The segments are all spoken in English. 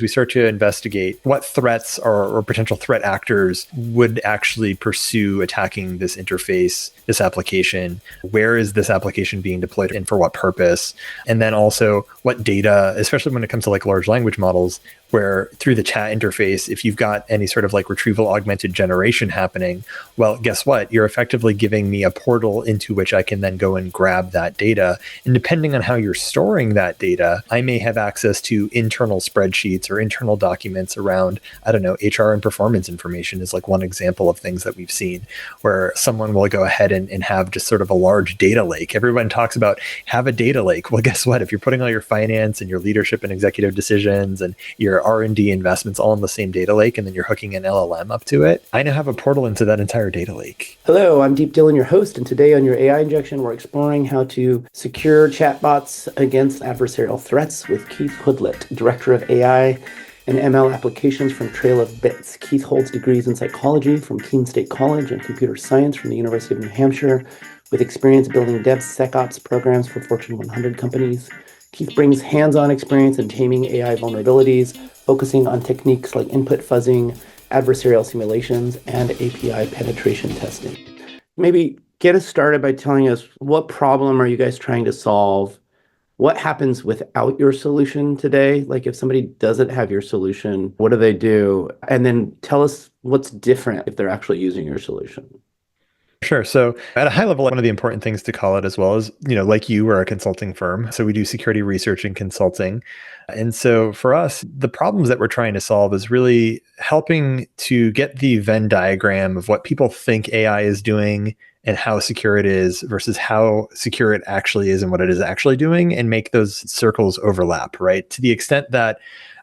We start to investigate what threats or potential threat actors would actually pursue attacking this interface, this application. Where is this application being deployed and for what purpose? And then also what data, especially when it comes to like large language models, where through the chat interface, if you've got any sort of like retrieval augmented generation happening, well, guess what? You're effectively giving me a portal into which I can then go and grab that data. And depending on how you're storing that data, I may have access to internal spreadsheets or internal documents around, I don't know, HR and performance information is like one example of things that we've seen where someone will go ahead and have just sort of a large data lake. Everyone talks about have a data lake. Well, guess what? If you're putting all your finance and your leadership and executive decisions and your R&D investments all in the same data lake, and then you're hooking an LLM up to it, I now have a portal into that entire data lake. Hello, I'm Dhillon, your host, and today on your AI Injection, we're exploring how to secure chatbots against adversarial threats with Keith Hoodlet, Director of AI and ML Applications from Trail of Bits. Keith holds degrees in psychology from Keene State College and computer science from the University of New Hampshire, with experience building DevSecOps programs for Fortune 100 companies. Keith brings hands-on experience in taming AI vulnerabilities, focusing on techniques like input fuzzing, adversarial simulations, and API penetration testing. Maybe get us started by telling us what problem are you guys trying to solve? What happens without your solution today? Like if somebody doesn't have your solution, what do they do? And then tell us what's different if they're actually using your solution. Sure. So at a high level, one of the important things to call it as well is, like you, we're a consulting firm. So we do security research and consulting. And so for us, the problems that we're trying to solve is really helping to get the Venn diagram of what people think AI is doing and how secure it is versus how secure it actually is and what it is actually doing, and make those circles overlap, right? To the extent that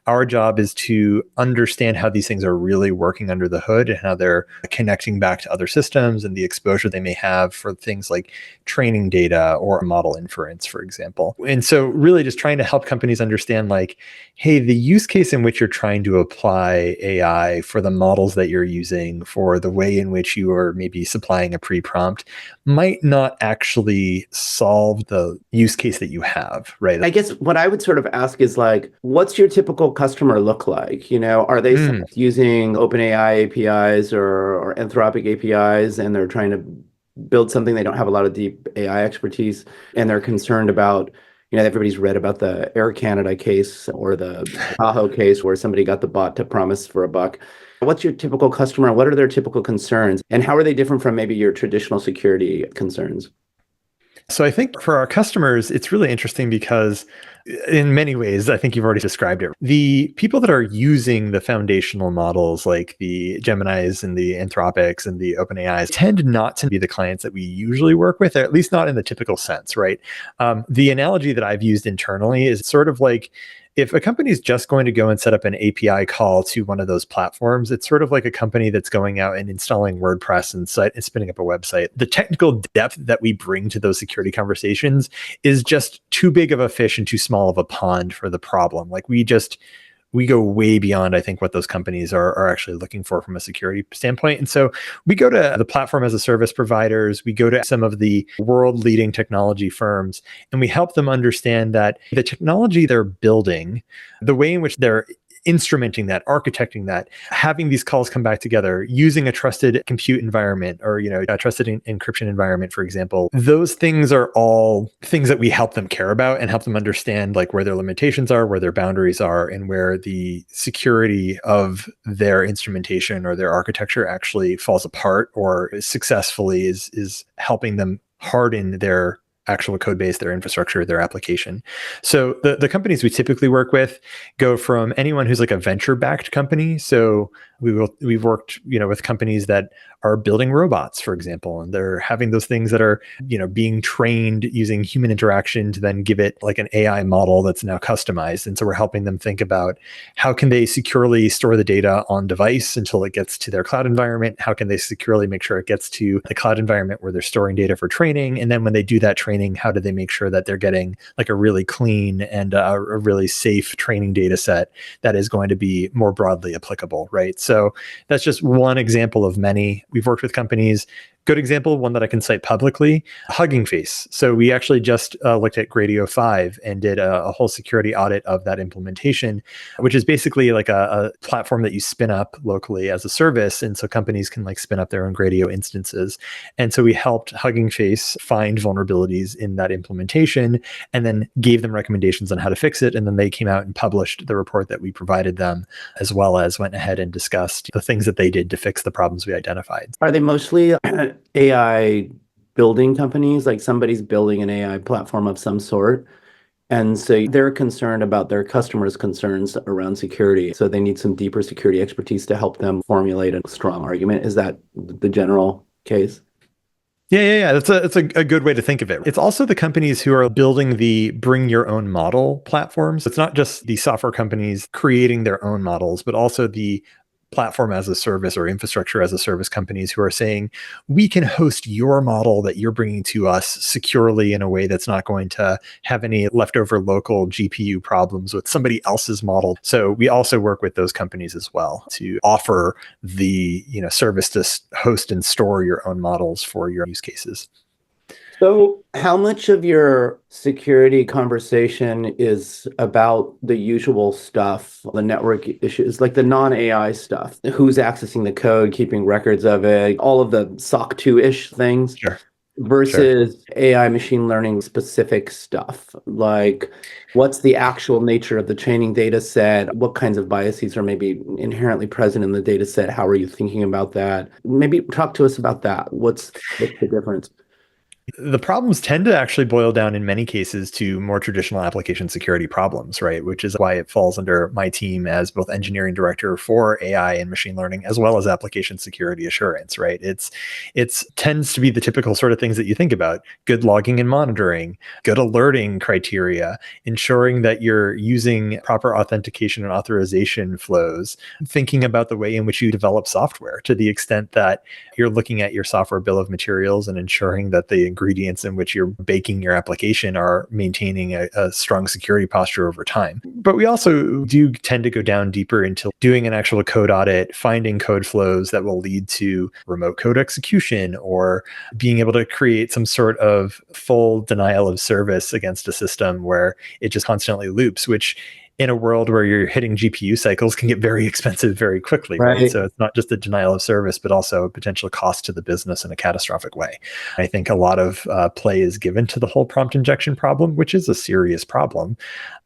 our job is to understand how these things are really working under the hood and how they're connecting back to other systems and the exposure they may have for things like training data or model inference, for example. And so really just trying to help companies understand like, hey, the use case in which you're trying to apply AI for the models that you're using, for the way in which you are maybe supplying a pre-prompt, might not actually solve the use case that you have, right? I guess what I would sort of ask is like, what's your typical customer look like? Are they using OpenAI APIs or Anthropic APIs, and they're trying to build something, they don't have a lot of deep AI expertise, and they're concerned about, everybody's read about the Air Canada case or the Tahoe case where somebody got the bot to promise for a buck. What's your typical customer? What are their typical concerns? And how are they different from maybe your traditional security concerns? So I think for our customers, it's really interesting because in many ways, I think you've already described it. The people that are using the foundational models like the Geminis and the Anthropics and the OpenAIs tend not to be the clients that we usually work with, or at least not in the typical sense, right? The analogy that I've used internally is sort of like, if a company is just going to go and set up an API call to one of those platforms, it's sort of like a company that's going out and installing WordPress and spinning up a website. The technical depth that we bring to those security conversations is just too big of a fish and too small of a pond for the problem. Like we go way beyond, I think, what those companies are actually looking for from a security standpoint. And so we go to the platform as a service providers, we go to some of the world leading technology firms, and we help them understand that the technology they're building, the way in which they're instrumenting that, architecting that, having these calls come back together, using a trusted compute environment or, a trusted encryption environment, for example, those things are all things that we help them care about and help them understand like where their limitations are, where their boundaries are, and where the security of their instrumentation or their architecture actually falls apart or successfully is helping them harden their actual code base, their infrastructure, their application. So the companies we typically work with go from anyone who's like a venture-backed company. So we've worked, with companies that are building robots, for example, and they're having those things that are, being trained using human interaction to then give it like an AI model that's now customized. And so we're helping them think about how can they securely store the data on device until it gets to their cloud environment? How can they securely make sure it gets to the cloud environment where they're storing data for training? And then when they do that training, how do they make sure that they're getting like a really clean and a really safe training data set that is going to be more broadly applicable, right? So that's just one example of many. We've worked with companies. Good example, one that I can cite publicly, Hugging Face. So we actually just looked at Gradio 5 and did a whole security audit of that implementation, which is basically like a platform that you spin up locally as a service. And so companies can like spin up their own Gradio instances. And so we helped Hugging Face find vulnerabilities in that implementation and then gave them recommendations on how to fix it. And then they came out and published the report that we provided them, as well as went ahead and discussed the things that they did to fix the problems we identified. Are they mostly AI building companies? Like somebody's building an AI platform of some sort, and so they're concerned about their customers' concerns around security. So they need some deeper security expertise to help them formulate a strong argument. Is that the general case? Yeah. That's a good way to think of it. It's also the companies who are building the bring your own model platforms. It's not just the software companies creating their own models, but also the platform as a service or infrastructure as a service companies who are saying, we can host your model that you're bringing to us securely in a way that's not going to have any leftover local GPU problems with somebody else's model. So we also work with those companies as well to offer the service to host and store your own models for your use cases. So, how much of your security conversation is about the usual stuff, the network issues, like the non-AI stuff? Who's accessing the code, keeping records of it, all of the SOC 2-ish things, Sure. versus AI machine learning specific stuff? Like, what's the actual nature of the training data set? What kinds of biases are maybe inherently present in the data set? How are you thinking about that? Maybe talk to us about that. What's the difference? The problems tend to actually boil down in many cases to more traditional application security problems, right? Which is why it falls under my team as both engineering director for AI and machine learning, as well as application security assurance, right? It's tends to be the typical sort of things that you think about: good logging and monitoring, good alerting criteria, ensuring that you're using proper authentication and authorization flows, thinking about the way in which you develop software to the extent that you're looking at your software bill of materials and ensuring that the ingredients in which you're baking your application are maintaining a strong security posture over time. But we also do tend to go down deeper into doing an actual code audit, finding code flows that will lead to remote code execution, or being able to create some sort of full denial of service against a system where it just constantly loops, which in a world where you're hitting GPU cycles can get very expensive very quickly, right? So it's not just a denial of service, but also a potential cost to the business in a catastrophic way. I think a lot of play is given to the whole prompt injection problem, which is a serious problem.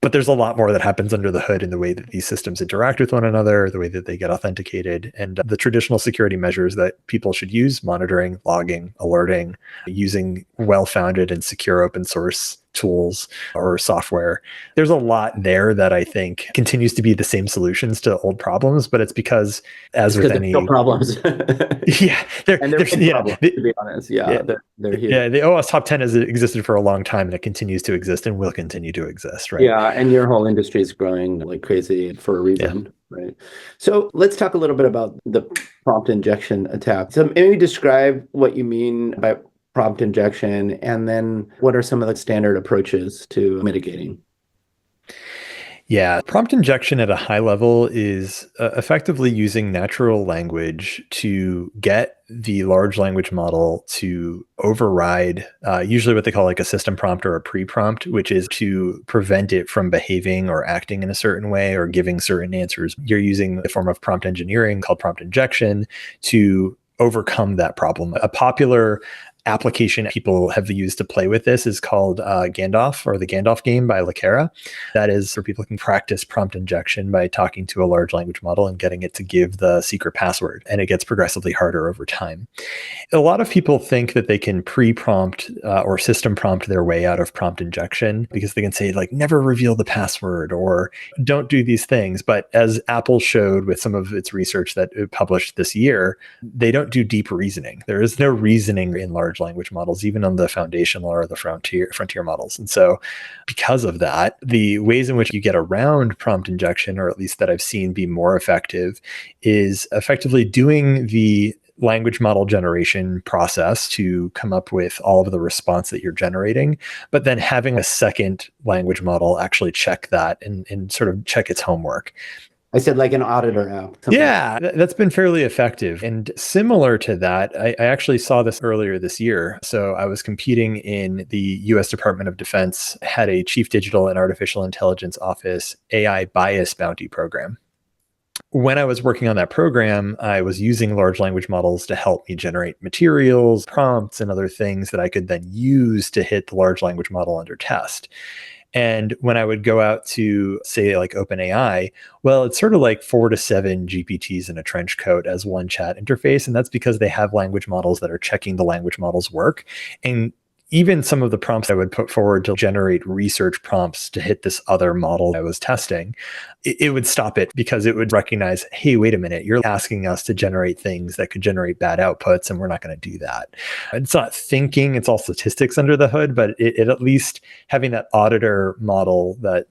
But there's a lot more that happens under the hood in the way that these systems interact with one another, the way that they get authenticated, and the traditional security measures that people should use: monitoring, logging, alerting, using well-founded and secure open source tools or software. There's a lot there that I think continues to be the same solutions to old problems, but it's because, as with any problems, yeah, they're problems, to be honest. They're here. Yeah, the OS top 10 has existed for a long time, and it continues to exist and will continue to exist, right? Yeah, and your whole industry is growing like crazy for a reason, right? So let's talk a little bit about the prompt injection attack. So maybe describe what you mean by prompt injection, and then what are some of the standard approaches to mitigating? Yeah, prompt injection at a high level is effectively using natural language to get the large language model to override usually what they call like a system prompt or a pre-prompt, which is to prevent it from behaving or acting in a certain way or giving certain answers. You're using a form of prompt engineering called prompt injection to overcome that problem. A popular application people have used to play with this is called Gandalf, or the Gandalf game by Lakera. That is for people who can practice prompt injection by talking to a large language model and getting it to give the secret password. And it gets progressively harder over time. A lot of people think that they can pre-prompt or system prompt their way out of prompt injection because they can say like, never reveal the password or don't do these things. But as Apple showed with some of its research that it published this year, they don't do deep reasoning. There is no reasoning in large language models, even on the foundational or the frontier models. And so because of that, the ways in which you get around prompt injection, or at least that I've seen be more effective, is effectively doing the language model generation process to come up with all of the response that you're generating, but then having a second language model actually check that and sort of check its homework. I said like an auditor app. Yeah, that's been fairly effective. And similar to that, I actually saw this earlier this year. So I was competing in the US Department of Defense, had a Chief Digital and Artificial Intelligence Office AI bias bounty program. When I was working on that program, I was using large language models to help me generate materials, prompts, and other things that I could then use to hit the large language model under test. And when I would go out to, say, like OpenAI, well, it's sort of like 4 to 7 GPTs in a trench coat as one chat interface. And that's because they have language models that are checking the language model's work. And even some of the prompts I would put forward to generate research prompts to hit this other model I was testing, it would stop it because it would recognize, hey, wait a minute, you're asking us to generate things that could generate bad outputs, and we're not going to do that. It's not thinking, it's all statistics under the hood, but it at least having that auditor model that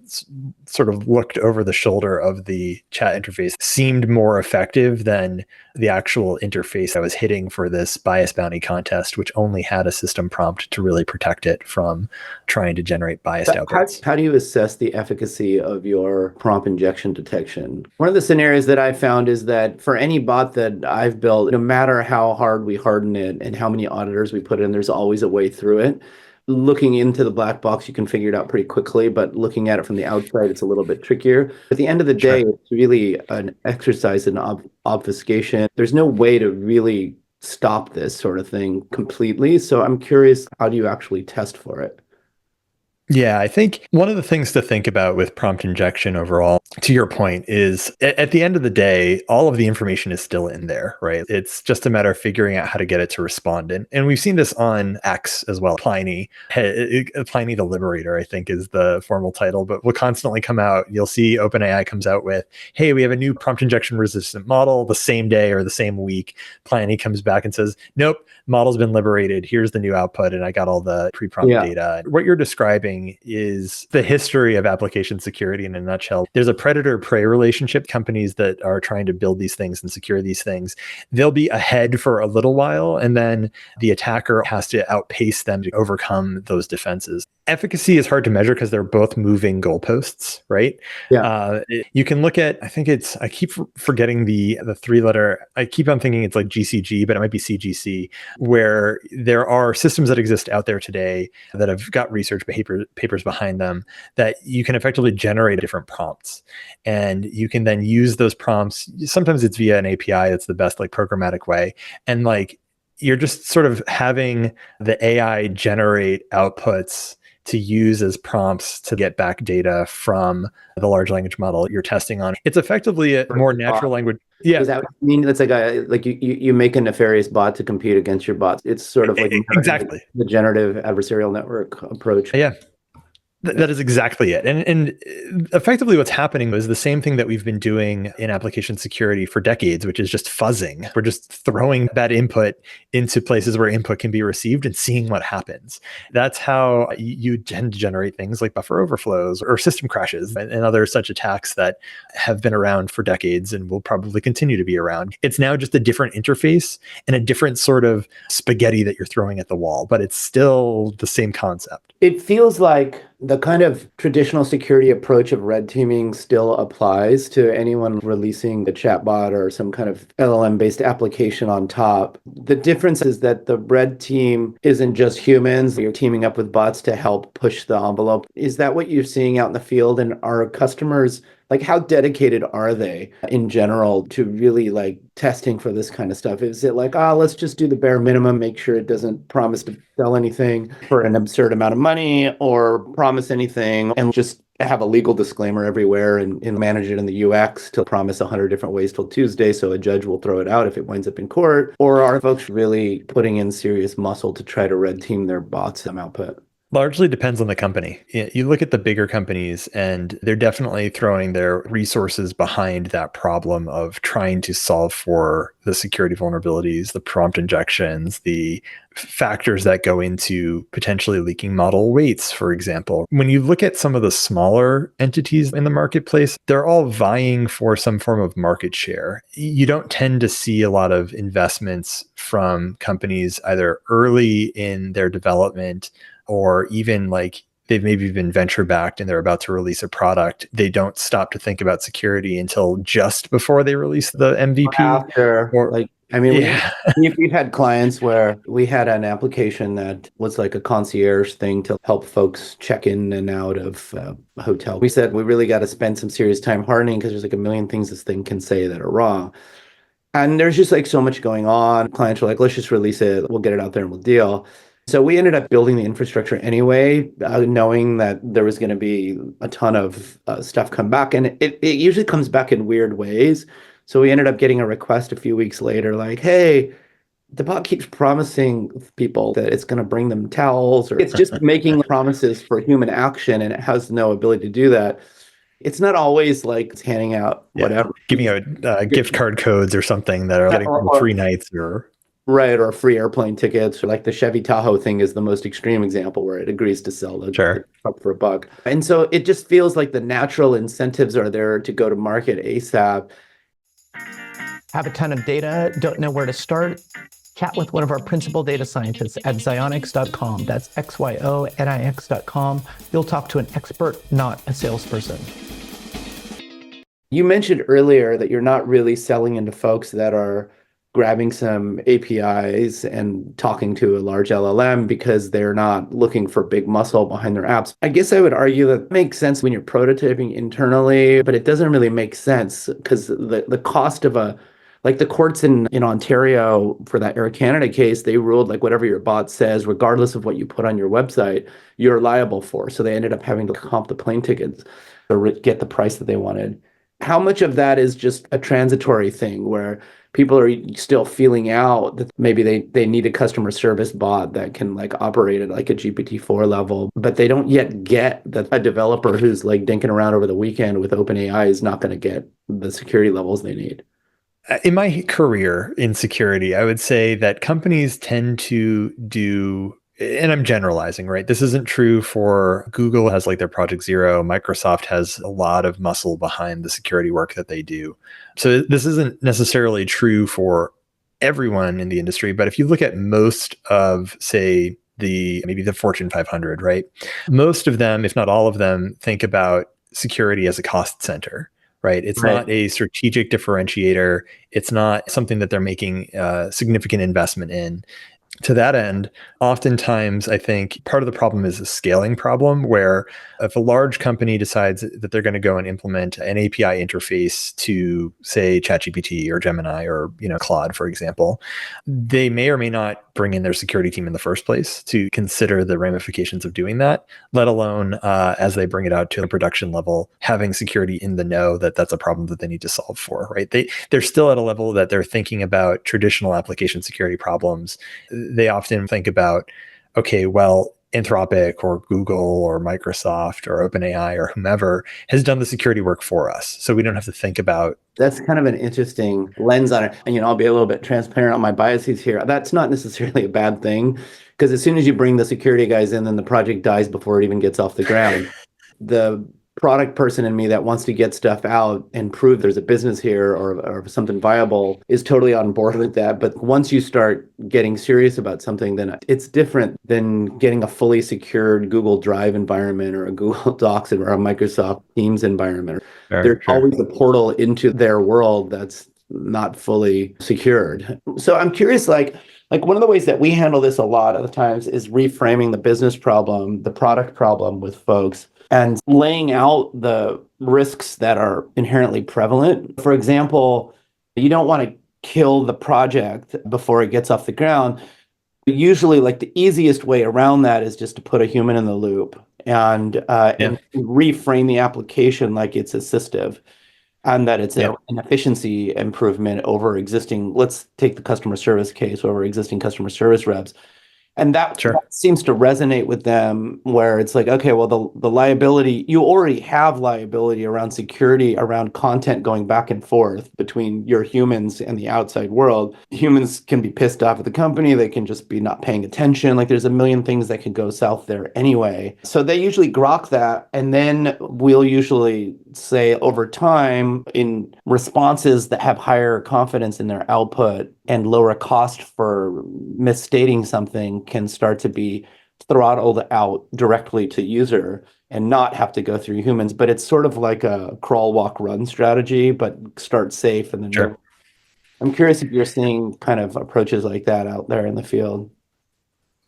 sort of looked over the shoulder of the chat interface seemed more effective than the actual interface I was hitting for this bias bounty contest, which only had a system prompt to really protect it from trying to generate biased outputs. How do you assess the efficacy of your prompt injection detection? One of the scenarios that I found is that for any bot that I've built, no matter how hard we harden it and how many auditors we put in, there's always a way through it. Looking into the black box, you can figure it out pretty quickly, but looking at it from the outside, it's a little bit trickier. At the end of the day, it's really an exercise in obfuscation. There's no way to really stop this sort of thing completely. So I'm curious, how do you actually test for it? Yeah, I think one of the things to think about with prompt injection overall, to your point, is at the end of the day, all of the information is still in there, right? It's just a matter of figuring out how to get it to respond. And we've seen this on X as well. Pliny the Liberator, I think is the formal title, but will constantly come out. You'll see OpenAI comes out with, hey, we have a new prompt injection resistant model the same day or the same week. Pliny comes back and says, nope, model's been liberated. Here's the new output. And I got all the pre-prompt data. What you're describing is the history of application security in a nutshell. There's a predator-prey relationship. Companies that are trying to build these things and secure these things, they'll be ahead for a little while, and then the attacker has to outpace them to overcome those defenses. Efficacy is hard to measure because they're both moving goalposts, right? Yeah. You can look at, I keep forgetting the 3-letter, I keep on thinking it's like GCG, but it might be CGC, where there are systems that exist out there today that have got research papers behind them that you can effectively generate different prompts. And you can then use those prompts. Sometimes it's via an API. That's the best like programmatic way. And like, you're just sort of having the AI generate outputs to use as prompts to get back data from the large language model you're testing on. It's effectively a more natural language. Yeah. Does that mean it's like you make a nefarious bot to compete against your bots? It's sort of like exactly the generative adversarial network approach. Yeah. That is exactly it. And effectively what's happening is the same thing that we've been doing in application security for decades, which is just fuzzing. We're just throwing that input into places where input can be received and seeing what happens. That's how you tend to generate things like buffer overflows or system crashes and other such attacks that have been around for decades and will probably continue to be around. It's now just a different interface and a different sort of spaghetti that you're throwing at the wall, but it's still the same concept. It feels like the kind of traditional security approach of red teaming still applies to anyone releasing a chatbot or some kind of LLM-based application on top. The difference is that the red team isn't just humans. You're teaming up with bots to help push the envelope. Is that what you're seeing out in the field? And are customers, like, how dedicated are they in general to really like testing for this kind of stuff? Is it like, let's just do the bare minimum, make sure it doesn't promise to sell anything for an absurd amount of money or promise anything, and just have a legal disclaimer everywhere and manage it in the UX to promise 100 different ways till Tuesday so a judge will throw it out if it winds up in court? Or are folks really putting in serious muscle to try to red team their bots and output? Largely depends on the company. You look at the bigger companies and they're definitely throwing their resources behind that problem of trying to solve for the security vulnerabilities, the prompt injections, the factors that go into potentially leaking model weights, for example. When you look at some of the smaller entities in the marketplace, they're all vying for some form of market share. You don't tend to see a lot of investments from companies either early in their development or even like they've maybe been venture backed and they're about to release a product, they don't stop to think about security until just before they release the MVP. After, Or like, I mean, yeah, we've had clients where we had an application that was like a concierge thing to help folks check in and out of a hotel. We said we really got to spend some serious time hardening because there's like a million things this thing can say that are wrong. And there's just like so much going on. Clients were like, let's just release it. We'll get it out there and we'll deal. So we ended up building the infrastructure anyway, knowing that there was going to be a ton of stuff come back. And it usually comes back in weird ways. So we ended up getting a request a few weeks later, like, hey, the bot keeps promising people that it's going to bring them towels, or it's just making promises for human action and it has no ability to do that. It's not always like it's handing out whatever. giving out gift card codes or something that are getting free nights or right, or free airplane tickets, or like the Chevy Tahoe thing is the most extreme example where it agrees to sell the truck for $1. And so it just feels like the natural incentives are there to go to market ASAP. Have a ton of data, don't know where to start? Chat with one of our principal data scientists at xionyx.com. That's XYONIX.com. You'll talk to an expert, not a salesperson. You mentioned earlier that you're not really selling into folks that are grabbing some APIs and talking to a large LLM because they're not looking for big muscle behind their apps. I guess I would argue that it makes sense when you're prototyping internally, but it doesn't really make sense because the cost of like the courts in Ontario for that Air Canada case, they ruled like whatever your bot says, regardless of what you put on your website, you're liable for. So they ended up having to comp the plane tickets or get the price that they wanted. How much of that is just a transitory thing where people are still feeling out that maybe they need a customer service bot that can like operate at like a GPT-4 level, but they don't yet get that a developer who's like dinking around over the weekend with OpenAI is not going to get the security levels they need? In my career in security, I would say that companies tend to do, and I'm generalizing, right? This isn't true for Google has like their Project Zero. Microsoft has a lot of muscle behind the security work that they do. So this isn't necessarily true for everyone in the industry, but if you look at most of, say, maybe the Fortune 500, right? Most of them, if not all of them, think about security as a cost center. Right. It's not a strategic differentiator. It's not something that they're making significant investment in. To that end, oftentimes, I think part of the problem is a scaling problem where if a large company decides that they're going to go and implement an API interface to, say, ChatGPT or Gemini or Claude, for example, they may or may not bring in their security team in the first place to consider the ramifications of doing that, let alone as they bring it out to the production level, having security in the know that that's a problem that they need to solve for, right? They're still at a level that they're thinking about traditional application security problems. They often think about, okay, well, Anthropic or Google or Microsoft or OpenAI or whomever has done the security work for us. So we don't have to think about. That's kind of an interesting lens on it. And, I'll be a little bit transparent on my biases here. That's not necessarily a bad thing because as soon as you bring the security guys in, then the project dies before it even gets off the ground. The product person in me that wants to get stuff out and prove there's a business here or something viable is totally on board with that. But once you start getting serious about something, then it's different than getting a fully secured Google Drive environment or a Google Docs or a Microsoft Teams environment. There's always a portal into their world that's not fully secured. So I'm curious, like one of the ways that we handle this a lot of the times is reframing the business problem, the product problem with folks, and laying out the risks that are inherently prevalent. For example, you don't want to kill the project before it gets off the ground. Usually, like the easiest way around that is just to put a human in the loop and reframe the application like it's assistive and that it's an efficiency improvement over existing, let's take the customer service case, over existing customer service reps. And that seems to resonate with them where it's like, okay, well, the liability, you already have liability around security, around content going back and forth between your humans and the outside world. Humans can be pissed off at the company. They can just be not paying attention. Like there's a million things that can go south there anyway. So they usually grok that. And then we'll usually say over time in responses that have higher confidence in their output and lower cost for misstating something can start to be throttled out directly to user and not have to go through humans. But it's sort of like a crawl, walk, run strategy, but start safe and then Sure. I'm curious if you're seeing kind of approaches like that out there in the field.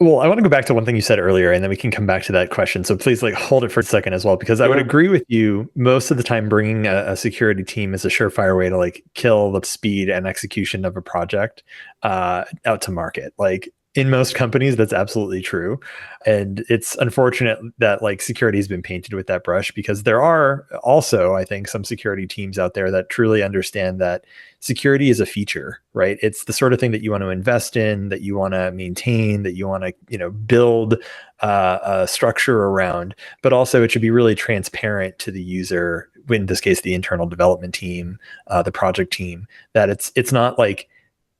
Well, I want to go back to one thing you said earlier, and then we can come back to that question. So please, like, hold it for a second as well, because I would agree with you. Most of the time, bringing a security team is a surefire way to like kill the speed and execution of a project out to market. Like in most companies, that's absolutely true, and it's unfortunate that like security has been painted with that brush, because there are also, I think, some security teams out there that truly understand that security is a feature, right? It's the sort of thing that you want to invest in, that you want to maintain, that you want to, build a structure around, but also it should be really transparent to the user, in this case, the internal development team, the project team, that it's not like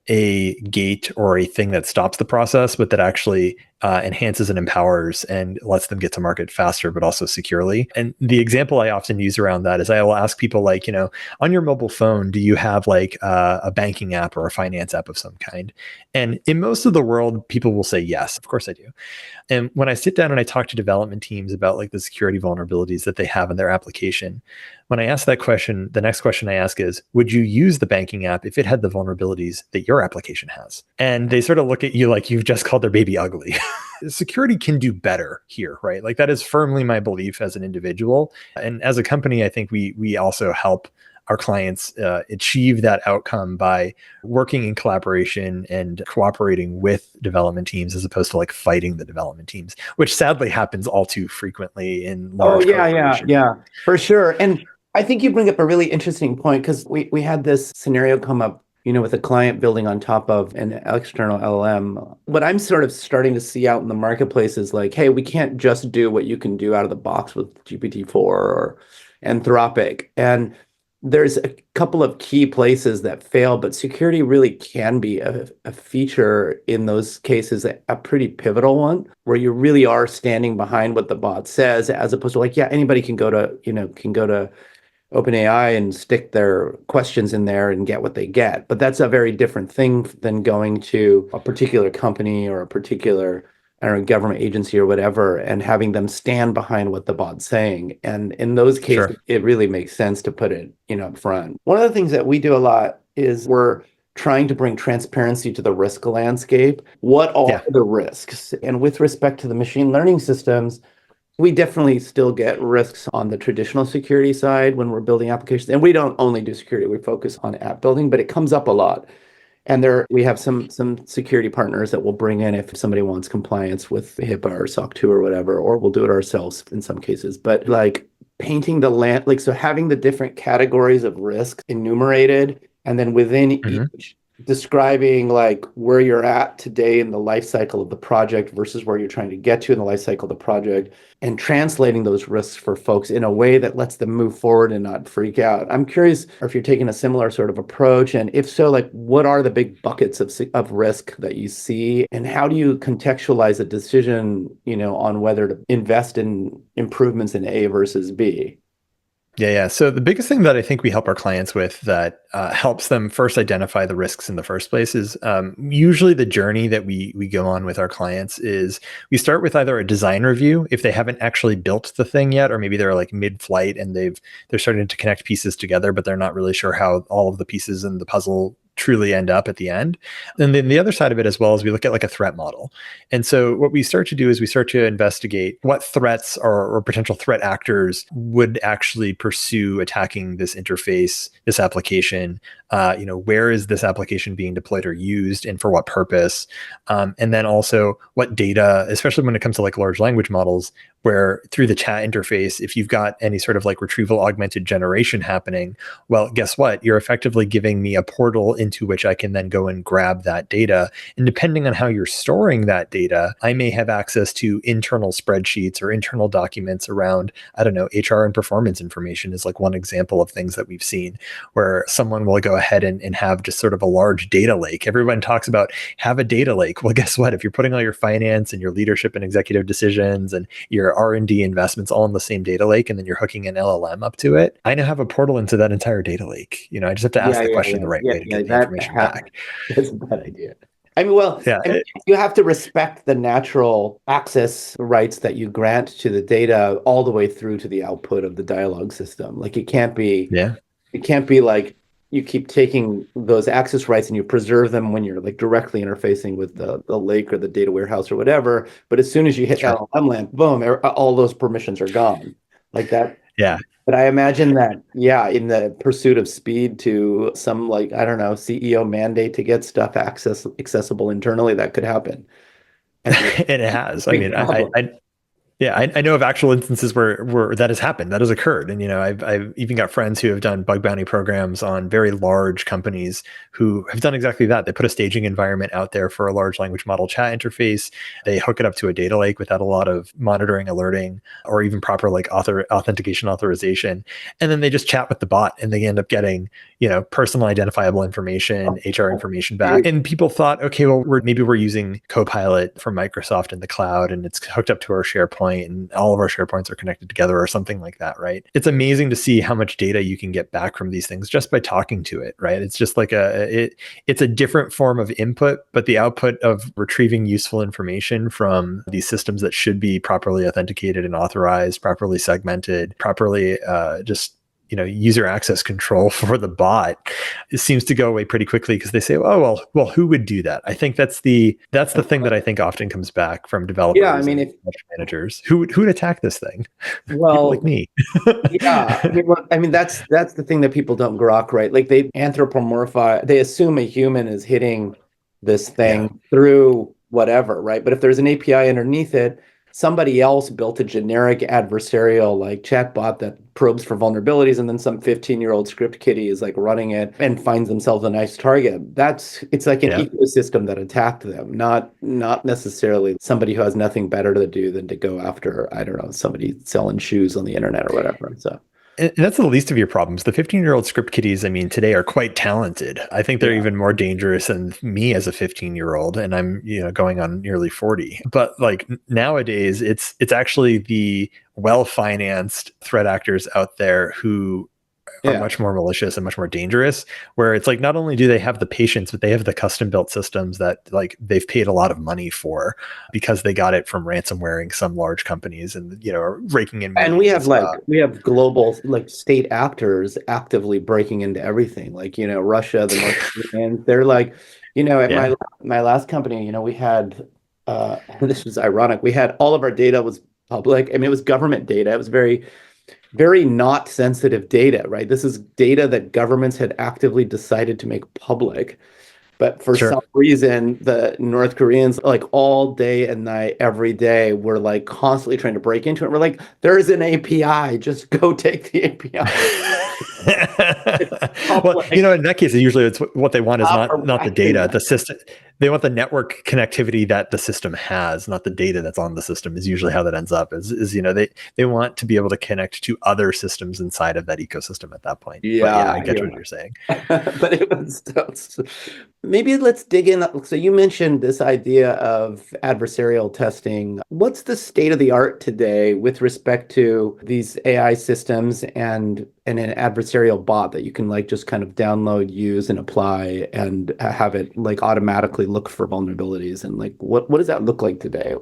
a gate or a thing that stops the process, but that actually enhances and empowers and lets them get to market faster, but also securely. And the example I often use around that is I will ask people like, on your mobile phone, do you have like a banking app or a finance app of some kind? And in most of the world, people will say, yes, of course I do. And when I sit down and I talk to development teams about like the security vulnerabilities that they have in their application, when I ask that question, the next question I ask is, would you use the banking app if it had the vulnerabilities that your application has? And they sort of look at you like you've just called their baby ugly. Security can do better here, right? Like that is firmly my belief as an individual. And as a company, I think we also help our clients achieve that outcome by working in collaboration and cooperating with development teams, as opposed to like fighting the development teams, which sadly happens all too frequently in large corporations. Yeah, for sure. And I think you bring up a really interesting point, because we had this scenario come up, with a client building on top of an external LLM. What I'm sort of starting to see out in the marketplace is like, hey, we can't just do what you can do out of the box with GPT-4 or Anthropic. And there's a couple of key places that fail, but security really can be a feature in those cases, a pretty pivotal one, where you really are standing behind what the bot says, as opposed to like, yeah, anybody can go to OpenAI and stick their questions in there and get what they get. But that's a very different thing than going to a particular company or a particular, I don't know, government agency or whatever, and having them stand behind what the bot's saying. And in those cases, Sure. it really makes sense to put it, up front. One of the things that we do a lot is we're trying to bring transparency to the risk landscape. What are the risks? And with respect to the machine learning systems, we definitely still get risks on the traditional security side when we're building applications. And we don't only do security, we focus on app building, but it comes up a lot. And we have some security partners that we'll bring in if somebody wants compliance with HIPAA or SOC 2 or whatever, or we'll do it ourselves in some cases. But like painting the land, like, so having the different categories of risk enumerated, and then within each describing like where you're at today in the life cycle of the project versus where you're trying to get to in the life cycle of the project, and translating those risks for folks in a way that lets them move forward and not freak out. I'm curious if you're taking a similar sort of approach, and if so, like what are the big buckets of risk that you see, and how do you contextualize a decision, on whether to invest in improvements in A versus B? Yeah. So the biggest thing that I think we help our clients with that helps them first identify the risks in the first place is usually the journey that we go on with our clients is we start with either a design review if they haven't actually built the thing yet, or maybe they're like mid-flight and they're starting to connect pieces together, but they're not really sure how all of the pieces in the puzzle truly end up at the end. And then the other side of it as well is we look at like a threat model. And so what we start to do is we start to investigate what threats or potential threat actors would actually pursue attacking this interface, this application. Where is this application being deployed or used, and for what purpose? And then also what data, especially when it comes to like large language models, where through the chat interface, if you've got any sort of like retrieval augmented generation happening, well, guess what? You're effectively giving me a portal into which I can then go and grab that data. And depending on how you're storing that data, I may have access to internal spreadsheets or internal documents around, I don't know, HR and performance information is like one example of things that we've seen where someone will go ahead and have just sort of a large data lake. Everyone talks about have a data lake. Well, guess what? If you're putting all your finance and your leadership and executive decisions and your R&D investments all in the same data lake, and then you're hooking an LLM up to it, I now have a portal into that entire data lake. I just have to ask the question the right way to get the information back. That's a bad idea. I mean, well, Yeah, I mean, you have to respect the natural access rights that you grant to the data all the way through to the output of the dialogue system. Like yeah, it can't be like you keep taking those access rights and you preserve them when you're like directly interfacing with the lake or the data warehouse or whatever. But as soon as you hit sure. LLM land, boom, all those permissions are gone. Like that. Yeah. But I imagine that, yeah, in the pursuit of speed to some like, I don't know, CEO mandate to get stuff accessible internally, that could happen and be a It has. I big mean, problem. yeah, I know of actual instances where that has happened, that has occurred, and I've even got friends who have done bug bounty programs on very large companies who have done exactly that. They put a staging environment out there for a large language model chat interface. They hook it up to a data lake without a lot of monitoring, alerting, or even proper like authentication authorization, and then they just chat with the bot, and they end up getting personal identifiable information, HR information back. And people thought, okay, well, maybe we're using Copilot from Microsoft in the cloud, and it's hooked up to our SharePoint, and all of our SharePoints are connected together or something like that, right? It's amazing to see how much data you can get back from these things just by talking to it, right? It's just like it's a different form of input, but the output of retrieving useful information from these systems that should be properly authenticated and authorized, properly segmented, properly just user access control for the bot, it seems to go away pretty quickly because they say, oh, well, who would do that? I think that's the thing that I think often comes back from developers Yeah, I mean, and managers. Who would attack this thing? People like well, me. yeah, I mean that's the thing that people don't grok, right? Like they anthropomorphize, they assume a human is hitting this Yeah, thing through whatever, right? But if there's an API underneath it, somebody else built a generic adversarial like chatbot that probes for vulnerabilities, and then some 15-year-old script kiddie is like running it and finds themselves a nice target. It's like an yeah. ecosystem that attacked them, not necessarily somebody who has nothing better to do than to go after, I don't know, somebody selling shoes on the internet or whatever. So And that's the least of your problems. The 15-year-old script kiddies, I mean, today are quite talented. I think they're yeah. even more dangerous than me as a 15-year-old, and I'm, going on nearly 40. But like nowadays, it's actually the well-financed threat actors out there who are Yeah. much more malicious and much more dangerous, where it's like not only do they have the patience, but they have the custom built systems that like they've paid a lot of money for because they got it from ransomwaring some large companies, and are raking in And we have millions. we have global like state actors actively breaking into everything. Like, Russia, the North Koreans, they're like, at Yeah, my last company, we had this was ironic. We had all of our data was public. I mean, it was government data. It was very, very not sensitive data, right? This is data that governments had actively decided to make public. But for sure. some reason, the North Koreans, like all day and night, every day, were like constantly trying to break into it. We're like, there's an API, just go take the API. Well, Public, in that case, usually it's what they want is not the data, operating. the system. They want the network connectivity that the system has, not the data that's on the system. Is usually how that ends up. Is they want to be able to connect to other systems inside of that ecosystem at that point. But yeah, Yeah, I get yeah. what you're saying. But it was maybe let's dig in. So you mentioned this idea of adversarial testing. What's the state of the art today with respect to these AI systems and an adversarial bot that you can like just kind of download, use, and apply and have it like automatically look for vulnerabilities? And like what does that look like today?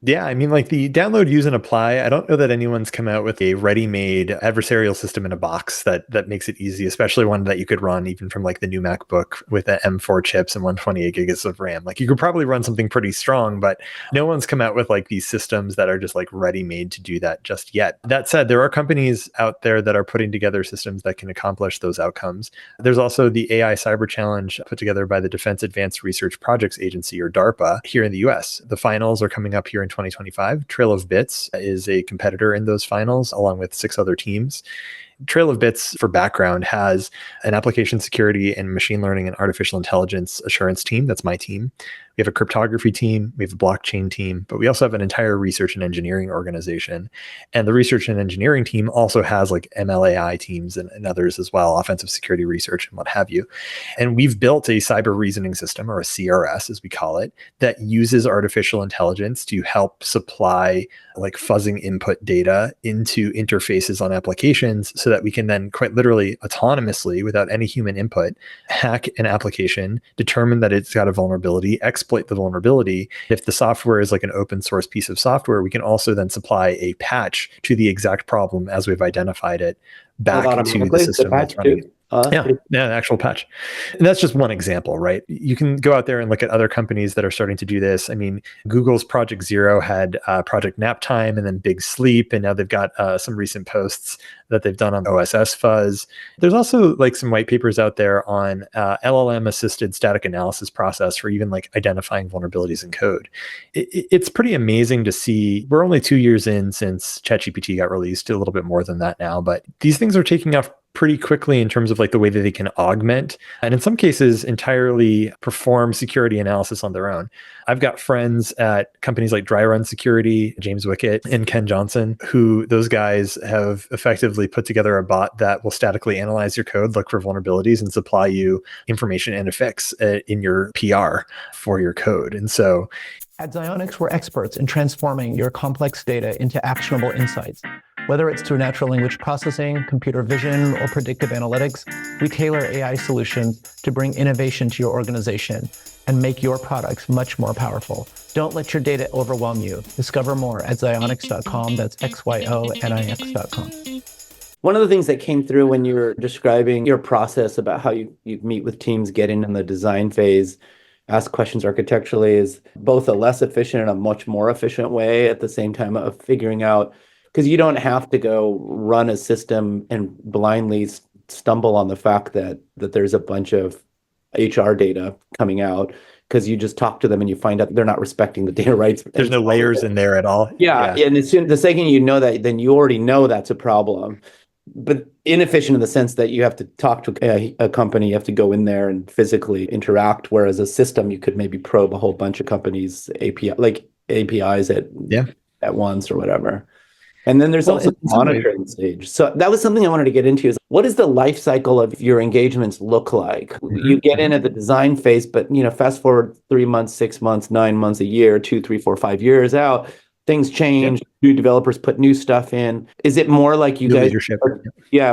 Yeah, I mean, like the download, use, and apply. I don't know that anyone's come out with a ready-made adversarial system in a box that makes it easy, especially one that you could run even from like the new MacBook with the M4 chips and 128 gigs of RAM. Like you could probably run something pretty strong, but no one's come out with like these systems that are just like ready-made to do that just yet. That said, there are companies out there that are putting together systems that can accomplish those outcomes. There's also the AI Cyber Challenge put together by the Defense Advanced Research Projects Agency, or DARPA, here in the US. The finals are coming up here in 2025. Trail of Bits is a competitor in those finals, along with 6 other teams. Trail of Bits, for background, has an application security and machine learning and artificial intelligence assurance team. That's my team. We have a cryptography team, we have a blockchain team, but we also have an entire research and engineering organization. And the research and engineering team also has like MLAI teams and others as well, offensive security research and what have you. And we've built a cyber reasoning system, or a CRS as we call it, that uses artificial intelligence to help supply like fuzzing input data into interfaces on applications so so that we can then quite literally autonomously, without any human input, hack an application, determine that it's got a vulnerability, exploit the vulnerability. If the software is like an open source piece of software, we can also then supply a patch to the exact problem as we've identified it back to the system that's running it. Yeah, an actual patch. And that's just one example, right? You can go out there and look at other companies that are starting to do this. I mean, Google's Project Zero had Project Nap Time and then Big Sleep, and now they've got some recent posts that they've done on OSS fuzz. There's also like some white papers out there on LLM assisted static analysis process for even like identifying vulnerabilities in code. It's pretty amazing to see. We're only 2 years in since ChatGPT got released, a little bit more than that now, but these things are taking off pretty quickly in terms of like the way that they can augment and in some cases entirely perform security analysis on their own. I've got friends at companies like Dry Run Security, James Wickett and Ken Johnson, who those guys have effectively put together a bot that will statically analyze your code, look for vulnerabilities, and supply you information and a fix in your PR for your code. And so at Xionyx, we're experts in transforming your complex data into actionable insights. Whether it's through natural language processing, computer vision, or predictive analytics, we tailor AI solutions to bring innovation to your organization and make your products much more powerful. Don't let your data overwhelm you. Discover more at xionyx.com. That's XYONIX.com. One of the things that came through when you were describing your process about how you meet with teams, get in the design phase, ask questions architecturally, is both a less efficient and a much more efficient way at the same time of figuring out, because you don't have to go run a system and blindly stumble on the fact that there's a bunch of HR data coming out, because you just talk to them and you find out they're not respecting the data rights. There's no layers in there at all. Yeah. And the second you know that, then you already know that's a problem. But inefficient in the sense that you have to talk to a company, you have to go in there and physically interact, whereas a system, you could maybe probe a whole bunch of companies' APIs at once or whatever. And then there's also the monitoring stage. So that was something I wanted to get into, is what does the life cycle of your engagements look like? Mm-hmm. You get in at the design phase, but fast forward 3 months, 6 months, 9 months, a year, 2, 3, 4, 5 years out, things change, new developers put new stuff in. Is it more like you guys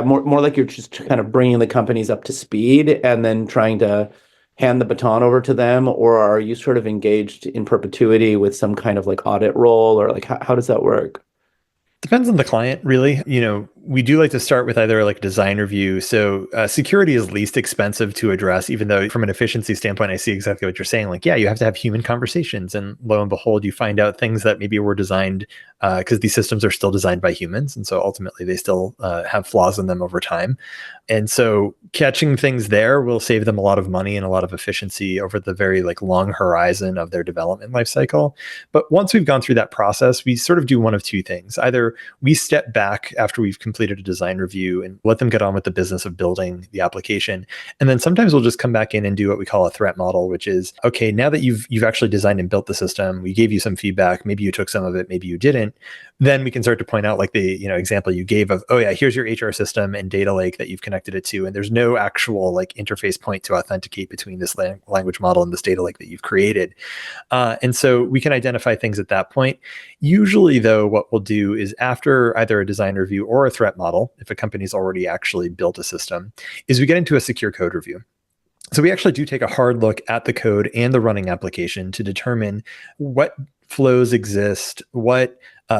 more like you're just kind of bringing the companies up to speed and then trying to hand the baton over to them, or are you sort of engaged in perpetuity with some kind of like audit role, or like how does that work? Depends on the client, really. We do like to start with either like design review. So security is least expensive to address, even though from an efficiency standpoint, I see exactly what you're saying. Like, yeah, you have to have human conversations. And lo and behold, you find out things that maybe were designed because these systems are still designed by humans. And so ultimately they still have flaws in them over time. And so catching things there will save them a lot of money and a lot of efficiency over the very like long horizon of their development lifecycle. But once we've gone through that process, we sort of do one of two things. Either we step back after we've completed a design review and let them get on with the business of building the application. And then sometimes we'll just come back in and do what we call a threat model, which is, okay, now that you've actually designed and built the system, we gave you some feedback, maybe you took some of it, maybe you didn't. Then we can start to point out like the example you gave of, oh yeah, here's your HR system and data lake that you've connected it to. And there's no actual like interface point to authenticate between this language model and this data lake that you've created. And so we can identify things at that point. Usually though, what we'll do is after either a design review or a threat model, if a company's already actually built a system, is we get into a secure code review. So we actually do take a hard look at the code and the running application to determine what flows exist, what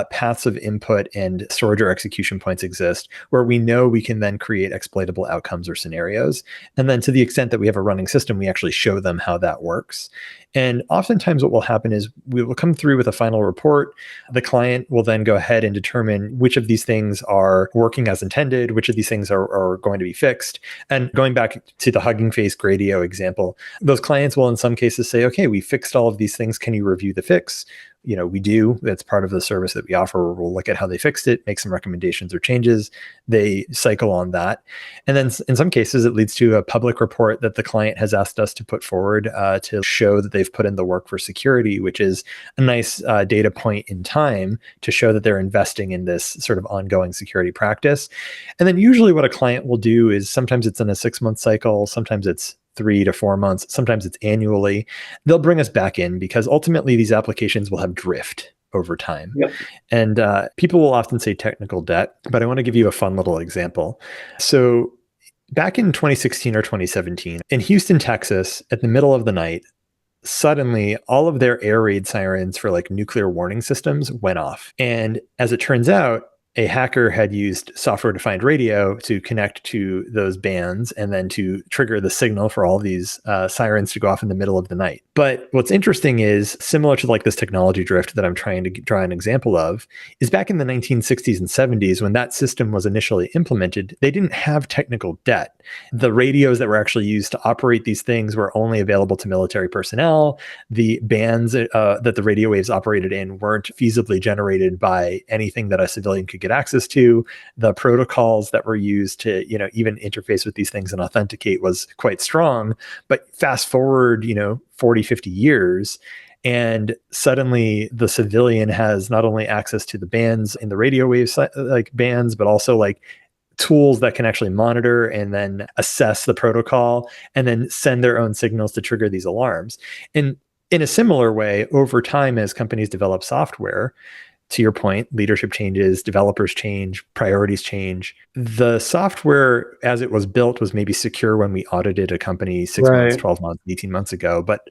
paths of input and storage or execution points exist, where we know we can then create exploitable outcomes or scenarios. And then to the extent that we have a running system, we actually show them how that works. And oftentimes what will happen is we will come through with a final report. The client will then go ahead and determine which of these things are working as intended, which of these things are going to be fixed. And going back to the Hugging Face Gradio example, those clients will in some cases say, okay, we fixed all of these things. Can you review the fix? We do. That's part of the service that we offer. We'll look at how they fixed it, make some recommendations or changes. They cycle on that. And then in some cases, it leads to a public report that the client has asked us to put forward to show that they've put in the work for security, which is a nice data point in time to show that they're investing in this sort of ongoing security practice. And then usually what a client will do is sometimes it's in a 6-month cycle, sometimes it's 3 to 4 months, sometimes it's annually. They'll bring us back in because ultimately these applications will have drift. over time. Yep. And people will often say technical debt, but I want to give you a fun little example. So back in 2016 or 2017, in Houston, Texas, at the middle of the night, suddenly all of their air raid sirens for like nuclear warning systems went off. And as it turns out, a hacker had used software-defined radio to connect to those bands and then to trigger the signal for all these sirens to go off in the middle of the night. But what's interesting is, similar to like this technology drift that I'm trying to draw an example of, is back in the 1960s and 70s, when that system was initially implemented, they didn't have technical debt. The radios that were actually used to operate these things were only available to military personnel. The bands that the radio waves operated in weren't feasibly generated by anything that a civilian could get access to. The protocols that were used to, even interface with these things and authenticate was quite strong. But fast forward, 40, 50 years, and suddenly the civilian has not only access to the bands in the radio wave like bands, but also like tools that can actually monitor and then assess the protocol and then send their own signals to trigger these alarms. And in a similar way, over time, as companies develop software, to your point, leadership changes, developers change, priorities change. The software as it was built was maybe secure when we audited a company 6 months, 12 months, 18 months ago, but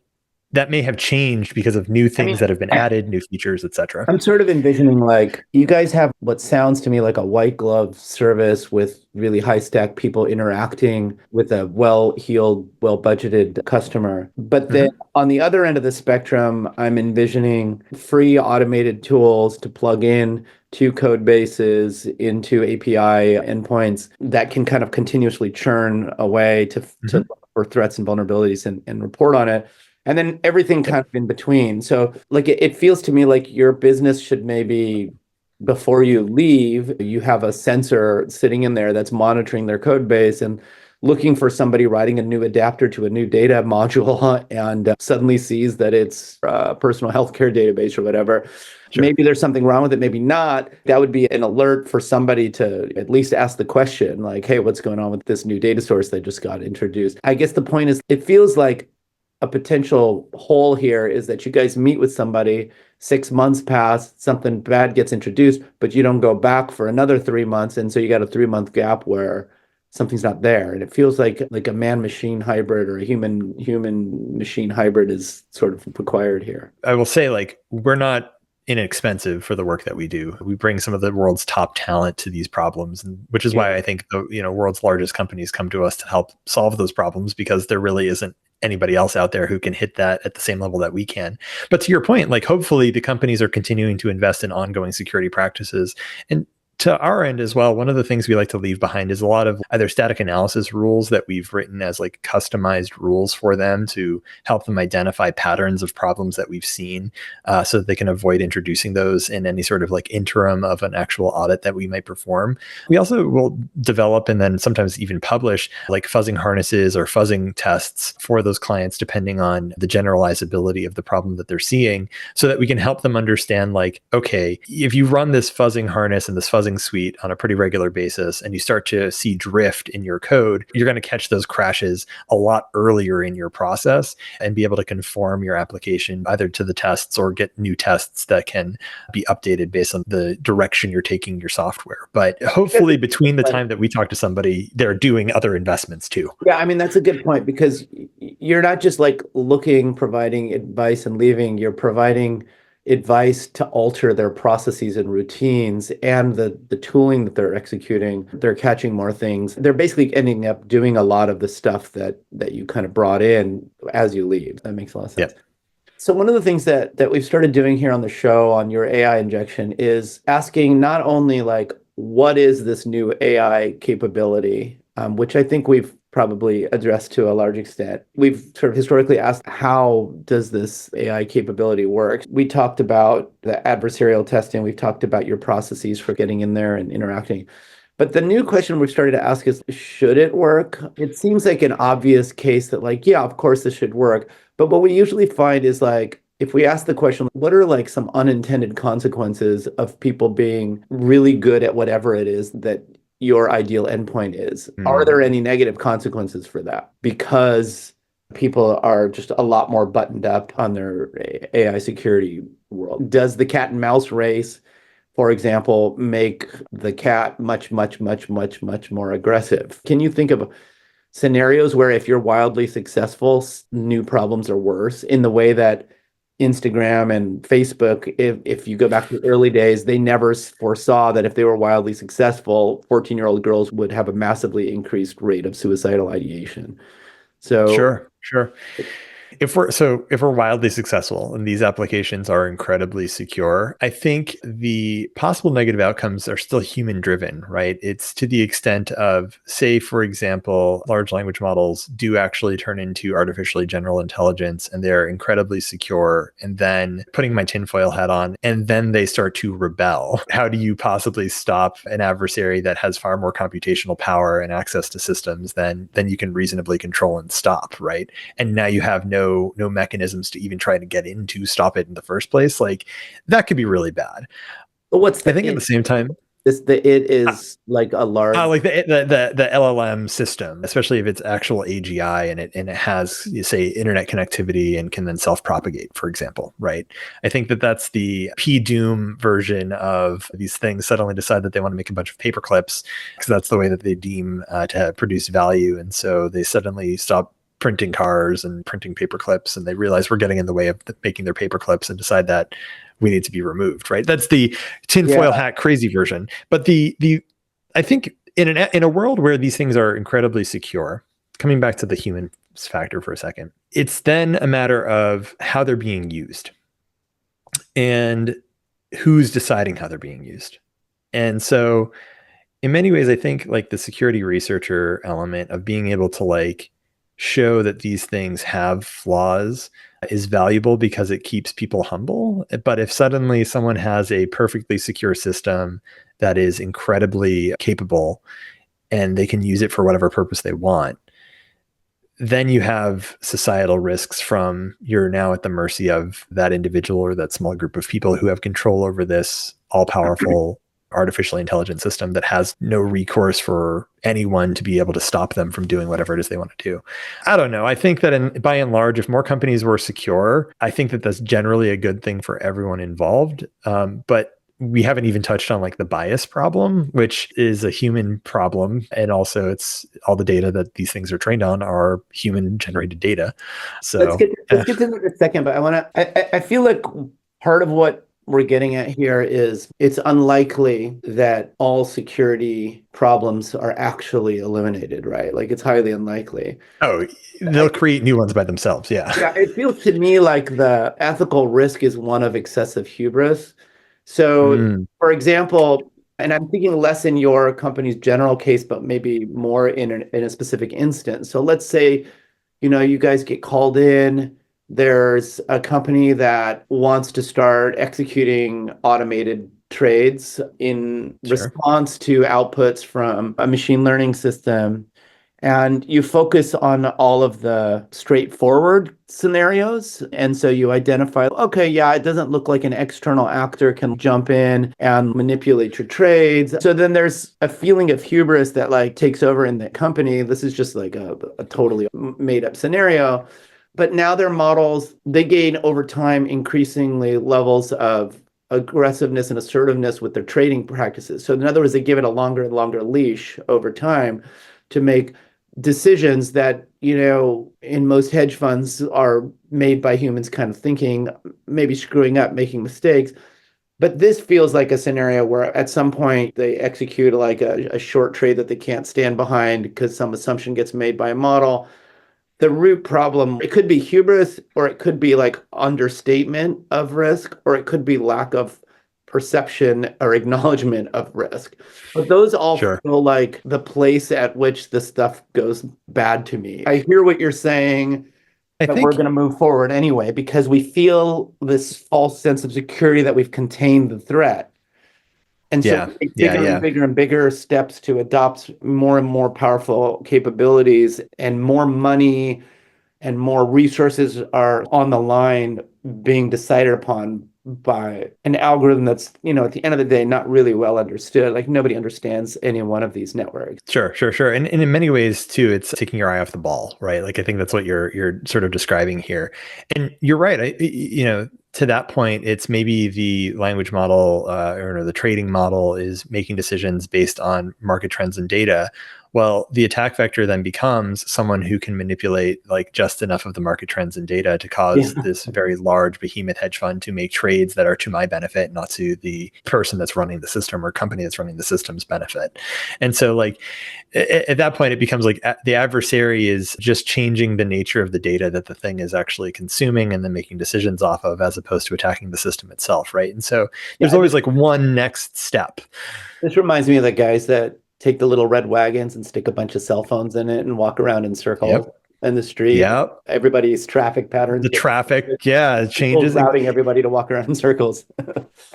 that may have changed because of new things that have been added, new features, et cetera. I'm sort of envisioning like you guys have what sounds to me like a white glove service with really high stack people interacting with a well-heeled, well-budgeted customer. But then on the other end of the spectrum, I'm envisioning free automated tools to plug in to code bases, into API endpoints that can kind of continuously churn away to for threats and vulnerabilities and report on it. And then everything kind of in between. So like it feels to me like your business should maybe, before you leave, you have a sensor sitting in there that's monitoring their code base and looking for somebody writing a new adapter to a new data module and suddenly sees that it's a personal healthcare database or whatever. Sure. Maybe there's something wrong with it, maybe not. That would be an alert for somebody to at least ask the question like, hey, what's going on with this new data source that just got introduced? I guess the point is, it feels like a potential hole here is that you guys meet with somebody, 6 months pass, something bad gets introduced, but you don't go back for another 3 months. And so you got a 3-month gap where something's not there. And it feels like a man-machine hybrid or a human-machine hybrid is sort of required here. I will say, like, we're not inexpensive for the work that we do. We bring some of the world's top talent to these problems, which is why I think the world's largest companies come to us to help solve those problems, because there really isn't anybody else out there who can hit that at the same level that we can. But to your point, like, hopefully the companies are continuing to invest in ongoing security practices. And to our end as well, one of the things we like to leave behind is a lot of either static analysis rules that we've written as like customized rules for them to help them identify patterns of problems that we've seen, so that they can avoid introducing those in any sort of like interim of an actual audit that we might perform. We also will develop and then sometimes even publish like fuzzing harnesses or fuzzing tests for those clients, depending on the generalizability of the problem that they're seeing, so that we can help them understand, like, okay, if you run this fuzzing harness and this fuzzing suite on a pretty regular basis and you start to see drift in your code, you're going to catch those crashes a lot earlier in your process and be able to conform your application either to the tests or get new tests that can be updated based on the direction you're taking your software. But hopefully between the time that we talk to somebody, they're doing other investments too. Yeah, I mean, that's a good point, because you're not just like providing advice and leaving, you're providing advice to alter their processes and routines and the tooling that they're executing. They're catching more things. They're basically ending up doing a lot of the stuff that you kind of brought in as you leave. That makes a lot of sense. Yep. So one of the things that we've started doing here on the show on your AI injection is asking not only like, what is this new AI capability, which I think we've probably addressed to a large extent. We've sort of historically asked, how does this AI capability work? We talked about the adversarial testing. We've talked about your processes for getting in there and interacting. But the new question we've started to ask is, should it work? It seems like an obvious case that like, yeah, of course this should work. But what we usually find is like, if we ask the question, what are like some unintended consequences of people being really good at whatever it is that your ideal endpoint is? Are there any negative consequences for that? Because people are just a lot more buttoned up on their AI security world. Does the cat and mouse race, for example, make the cat much, much, much, much, much more aggressive? Can you think of scenarios where if you're wildly successful, new problems are worse in the way that Instagram and Facebook, if you go back to early days, they never foresaw that if they were wildly successful, 14-year-old girls would have a massively increased rate of suicidal ideation. So Sure. If we're wildly successful and these applications are incredibly secure, I think the possible negative outcomes are still human driven, right? It's to the extent of, say, for example, large language models do actually turn into artificially general intelligence and they're incredibly secure. And then putting my tinfoil hat on, and then they start to rebel. How do you possibly stop an adversary that has far more computational power and access to systems than you can reasonably control and stop, right? And now you have no mechanisms to even try to get in to stop it in the first place. Like, that could be really bad. but what's the I think at the same time, it is like a large like the LLM system, especially if it's actual AGI and it has, you say, internet connectivity and can then self-propagate, for example, right? I think that's the P-Doom version of these things suddenly decide that they want to make a bunch of paper clips because that's the way that they deem to produce value. And so they suddenly stop printing cars and printing paper clips, and they realize we're getting in the way of making their paper clips and decide that we need to be removed, right? That's the tinfoil hat crazy version. But the I think in a world where these things are incredibly secure, coming back to the human factor for a second, it's then a matter of how they're being used and who's deciding how they're being used. And so in many ways, I think like the security researcher element of being able to like show that these things have flaws is valuable because it keeps people humble. But if suddenly someone has a perfectly secure system that is incredibly capable and they can use it for whatever purpose they want, then you have societal risks from you're now at the mercy of that individual or that small group of people who have control over this all-powerful artificially intelligent system that has no recourse for anyone to be able to stop them from doing whatever it is they want to do. I don't know. I think that by and large, if more companies were secure, I think that that's generally a good thing for everyone involved. But we haven't even touched on like the bias problem, which is a human problem. And also it's all the data that these things are trained on are human generated data. So let's get to that in a second, but I feel like part of what we're getting at here is it's unlikely that all security problems are actually eliminated, right? Like it's highly unlikely. Oh, they'll create new ones by themselves. Yeah. Yeah, it feels to me like the ethical risk is one of excessive hubris. So, for example, and I'm thinking less in your company's general case, but maybe more in a specific instance. So let's say, you guys get called in. There's a company that wants to start executing automated trades in response to outputs from a machine learning system. And you focus on all of the straightforward scenarios. And so you identify, okay, yeah, it doesn't look like an external actor can jump in and manipulate your trades. So then there's a feeling of hubris that like takes over in the company. This is just like a totally made up scenario. But now their models, they gain over time increasingly levels of aggressiveness and assertiveness with their trading practices. So in other words, they give it a longer and longer leash over time to make decisions that, in most hedge funds are made by humans kind of thinking, maybe screwing up, making mistakes. But this feels like a scenario where at some point they execute like a short trade that they can't stand behind because some assumption gets made by a model. The root problem, it could be hubris, or it could be like understatement of risk, or it could be lack of perception or acknowledgement of risk. But those all feel like the place at which this stuff goes bad to me. I hear what you're saying, but we're going to move forward anyway, because we feel this false sense of security that we've contained the threat. And so we take bigger and bigger and bigger steps to adopt more and more powerful capabilities, and more money and more resources are on the line being decided upon by an algorithm that's, at the end of the day, not really well understood. Like nobody understands any one of these networks. Sure. And in many ways too, it's taking your eye off the ball, right? Like I think that's what you're sort of describing here. And you're right. To that point, it's maybe the language model or the trading model is making decisions based on market trends and data. Well, the attack vector then becomes someone who can manipulate like just enough of the market trends and data to cause this very large behemoth hedge fund to make trades that are to my benefit, not to the person that's running the system or company that's running the system's benefit. And so like at that point, it becomes like the adversary is just changing the nature of the data that the thing is actually consuming and then making decisions off of, as opposed to attacking the system itself, right? And so there's always like one next step. This reminds me of the guys that take the little red wagons and stick a bunch of cell phones in it and walk around in circles in the street. Yep. Everybody's traffic patterns. The traffic, it changes. Routing everybody to walk around in circles.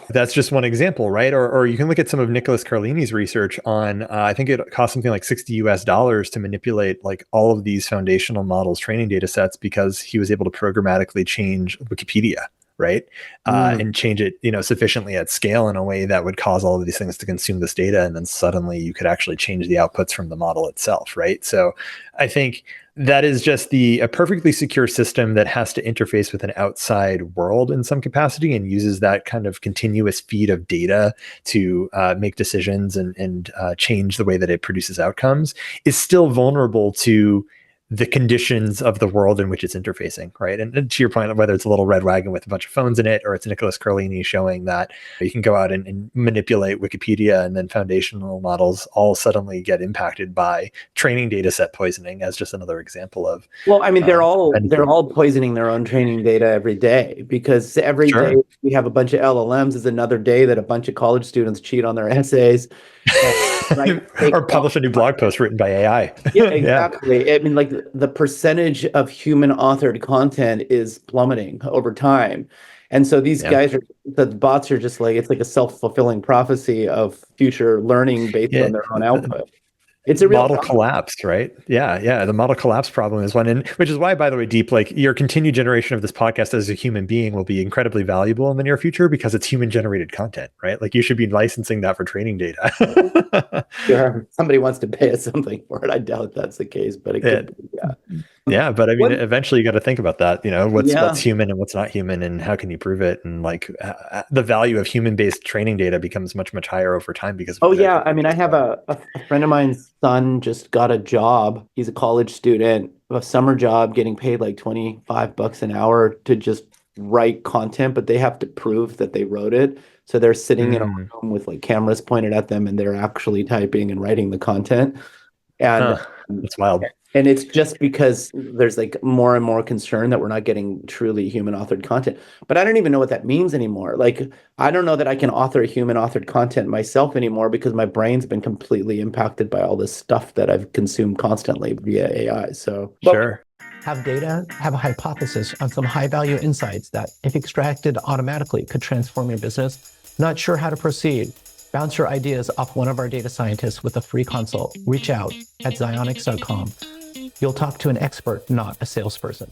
That's just one example, right? Or you can look at some of Nicholas Carlini's research on, I think it cost something like $60 to manipulate like all of these foundational models training data sets because he was able to programmatically change Wikipedia. Right. And change it, sufficiently at scale in a way that would cause all of these things to consume this data. And then suddenly you could actually change the outputs from the model itself. Right. So I think that is just a perfectly secure system that has to interface with an outside world in some capacity and uses that kind of continuous feed of data to make decisions and change the way that it produces outcomes is still vulnerable to the conditions of the world in which it's interfacing, right? And to your point, whether it's a little red wagon with a bunch of phones in it, or it's Nicholas Carlini showing that you can go out and manipulate Wikipedia, and then foundational models all suddenly get impacted by training data set poisoning, as just another example of. Well, I mean, they're all poisoning their own training data every day, because every day we have a bunch of LLMs is another day that a bunch of college students cheat on their essays. Or publish a new blog post written by AI. Yeah, exactly. I mean, like the percentage of human authored content is plummeting over time. And so these guys the bots are just like, it's like a self-fulfilling prophecy of future learning based on their own output. It's a real model collapse, right? Yeah. The model collapse problem is one, and which is why, by the way, Deep, like your continued generation of this podcast as a human being will be incredibly valuable in the near future because it's human generated content, right? Like you should be licensing that for training data. Sure. Somebody wants to pay us something for it. I doubt that's the case, but it could be, Yeah, but I mean, eventually you got to think about that, what's human and what's not human, and how can you prove it? And like the value of human-based training data becomes much, much higher over time because of I mean, I have a friend of mine's son just got a job. He's a college student, a summer job, getting paid like $25 an hour to just write content, but they have to prove that they wrote it. So they're sitting in a room with like cameras pointed at them, and they're actually typing and writing the content. And that's wild. And it's just because there's like more and more concern that we're not getting truly human authored content. But I don't even know what that means anymore. Like, I don't know that I can author human authored content myself anymore because my brain's been completely impacted by all this stuff that I've consumed constantly via AI. So sure. Have data, have a hypothesis on some high value insights that, if extracted automatically, could transform your business. Not sure how to proceed? Bounce your ideas off one of our data scientists with a free consult. Reach out at xionics.com. You'll talk to an expert, not a salesperson.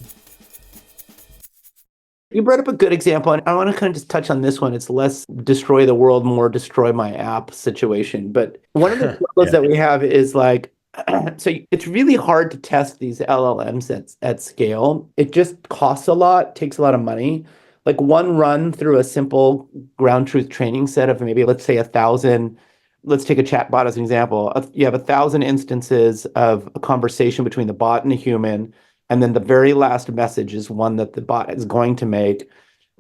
You brought up a good example, and I want to kind of just touch on this one. It's less destroy the world, more destroy my app situation. But one of the struggles that we have is like, so it's really hard to test these LLMs at scale. It just costs a lot, takes a lot of money. Like one run through a simple ground truth training set of maybe, let's say 1,000. Let's take a chatbot as an example. You have 1,000 instances of a conversation between the bot and a human, and then the very last message is one that the bot is going to make,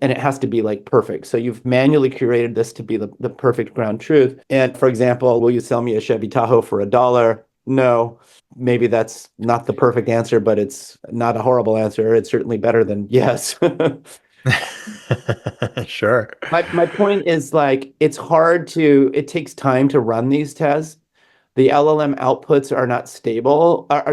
and it has to be like perfect. So you've manually curated this to be the perfect ground truth. And for example, will you sell me a Chevy Tahoe for $1? No. Maybe that's not the perfect answer, but it's not a horrible answer. It's certainly better than yes. Sure. My point is like, it takes time to run these tests. The LLM outputs are not stable. I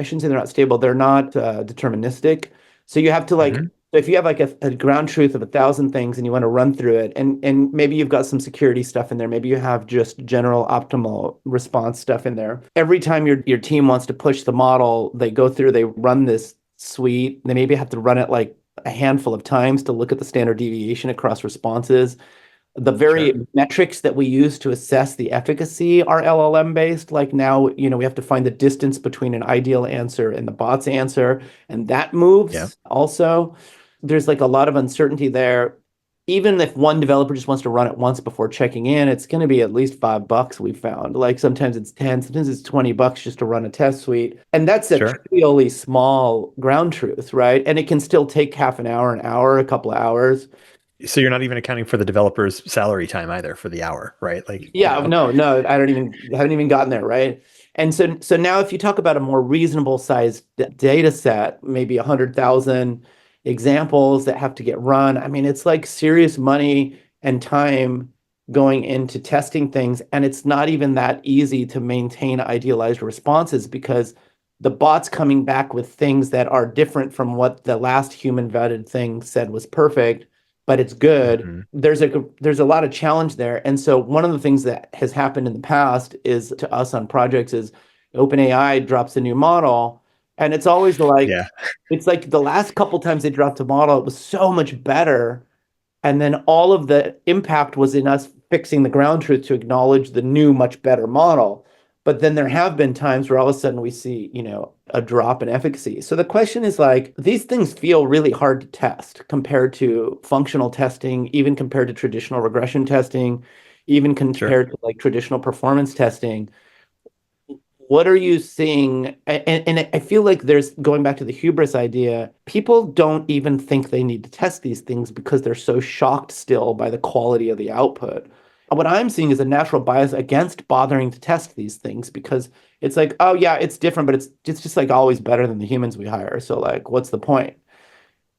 shouldn't say they're not stable. They're not deterministic. So you have to like, if you have like a ground truth of 1,000 things and you want to run through it, and maybe you've got some security stuff in there, maybe you have just general optimal response stuff in there. Every time your team wants to push the model, they run this suite. They maybe have to run it like a handful of times to look at the standard deviation across responses. The very metrics that we use to assess the efficacy are LLM based. Like now, we have to find the distance between an ideal answer and the bot's answer, and that moves also. There's like a lot of uncertainty there. Even if one developer just wants to run it once before checking in, it's going to be at least $5 we've found. Like sometimes it's 10, sometimes it's $20 just to run a test suite. And that's a really small ground truth, right? And it can still take half an hour, a couple of hours. So you're not even accounting for the developer's salary time either for the hour, right? Like, no, I haven't even gotten there, right? And so now if you talk about a more reasonable sized data set, maybe 100,000 examples that have to get run. I mean, it's like serious money and time going into testing things. And it's not even that easy to maintain idealized responses because the bot's coming back with things that are different from what the last human vetted thing said was perfect, but it's good. Mm-hmm. There's a lot of challenge there. And so one of the things that has happened in the past is to us on projects is OpenAI drops a new model. And it's always like, it's like the last couple times they dropped a model, it was so much better. And then all of the impact was in us fixing the ground truth to acknowledge the new, much better model. But then there have been times where all of a sudden we see, a drop in efficacy. So the question is like, these things feel really hard to test compared to functional testing, even compared to traditional regression testing, even compared to like traditional performance testing. What are you seeing? And I feel like there's, going back to the hubris idea, people don't even think they need to test these things because they're so shocked still by the quality of the output. What I'm seeing is a natural bias against bothering to test these things because it's like, oh yeah, it's different, but it's just like always better than the humans we hire. So like, what's the point?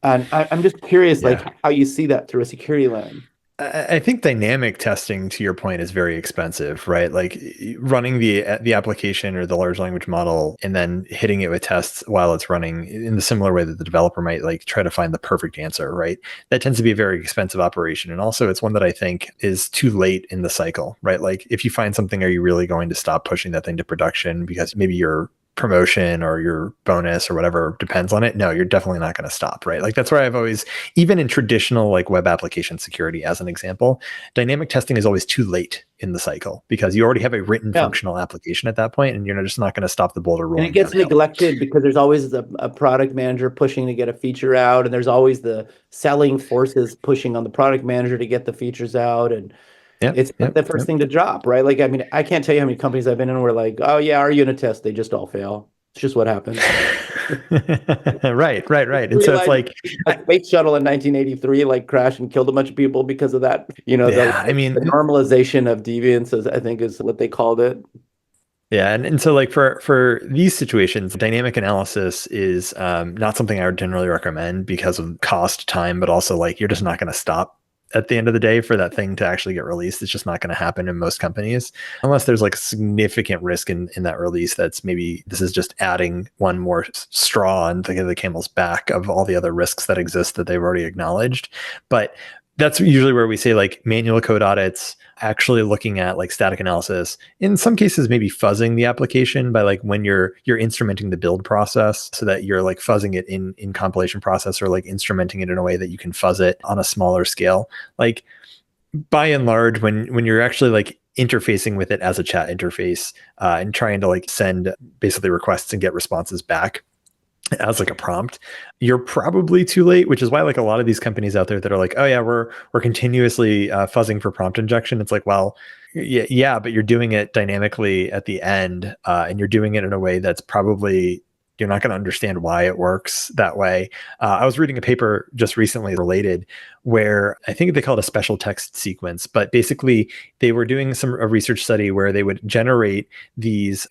And I'm just curious, like how you see that through a security lens. I think dynamic testing, to your point, is very expensive, right? Like running the application or the large language model and then hitting it with tests while it's running in the similar way that the developer might like try to find the perfect answer, right? That tends to be a very expensive operation. And also it's one that I think is too late in the cycle, right? Like if you find something, are you really going to stop pushing that thing to production because maybe your promotion or your bonus or whatever depends on it? No, you're definitely not going to stop, right? Like that's where I've always, even in traditional like web application security as an example, dynamic testing is always too late in the cycle because you already have a written functional application at that point and you're just not going to stop the boulder rolling. And it gets neglected because there's always a product manager pushing to get a feature out, and there's always the selling forces pushing on the product manager to get the features out, and it's the first thing to drop, right? Like, I mean, I can't tell you how many companies I've been in where like, oh yeah, our unit tests, they just all fail. It's just what happens. Right. And so it's like a space shuttle in 1983 like crashed and killed a bunch of people because of that. The normalization of deviance, I think, is what they called it. Yeah, and so like for these situations, dynamic analysis is not something I would generally recommend because of cost, time, but also like you're just not going to stop at the end of the day for that thing to actually get released. It's just not going to happen in most companies unless there's like significant risk in that release. That's maybe this is just adding one more straw on the camel's back of all the other risks that exist that they've already acknowledged. But that's usually where we say like manual code audits, actually looking at like static analysis, in some cases maybe fuzzing the application by like when you're instrumenting the build process so that you're like fuzzing it in compilation process or like instrumenting it in a way that you can fuzz it on a smaller scale. Like by and large, when you're actually like interfacing with it as a chat interface and trying to like send basically requests and get responses back as like a prompt, you're probably too late, which is why like a lot of these companies out there that are like, oh yeah, we're continuously fuzzing for prompt injection. It's like, well, yeah, but you're doing it dynamically at the end and you're doing it in a way that's probably, you're not going to understand why it works that way. I was reading a paper just recently related where I think they call it a special text sequence, but basically they were doing a research study where they would generate these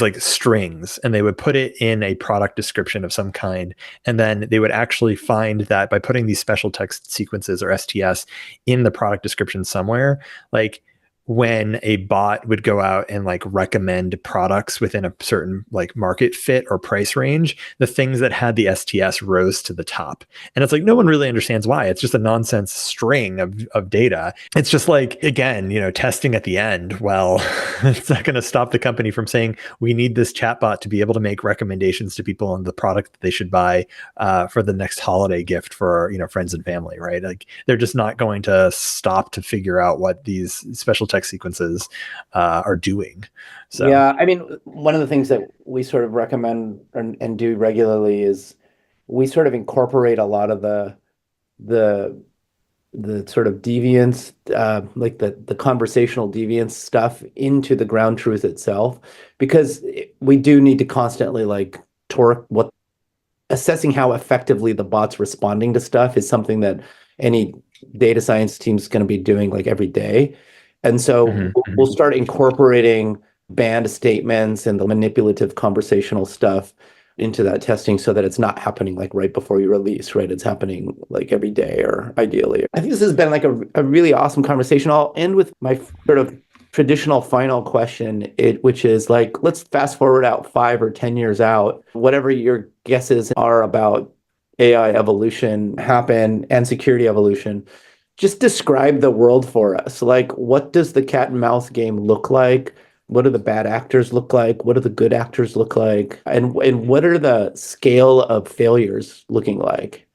like strings and they would put it in a product description of some kind. And then they would actually find that by putting these special text sequences or STS in the product description somewhere, like when a bot would go out and like recommend products within a certain like market fit or price range, the things that had the STS rose to the top. And it's like, no one really understands why. It's just a nonsense string of data. It's just like, again, testing at the end. Well, it's not going to stop the company from saying, we need this chatbot to be able to make recommendations to people on the product that they should buy for the next holiday gift for, friends and family, right? Like they're just not going to stop to figure out what these special text sequences are doing. So yeah, I mean, one of the things that we sort of recommend and do regularly is we sort of incorporate a lot of the sort of deviance, like the conversational deviance stuff into the ground truth itself, because we do need to constantly like torque assessing how effectively the bot's responding to stuff is something that any data science team's going to be doing like every day. And so we'll start incorporating banned statements and the manipulative conversational stuff into that testing so that it's not happening like right before you release, right? It's happening like every day or ideally. I think this has been like a really awesome conversation. I'll end with my sort of traditional final question, which is like, let's fast forward out 5 or 10 years out, whatever your guesses are about AI evolution happen and security evolution. Just describe the world for us. Like, what does the cat and mouse game look like? What do the bad actors look like? What do the good actors look like? And what are the scale of failures looking like?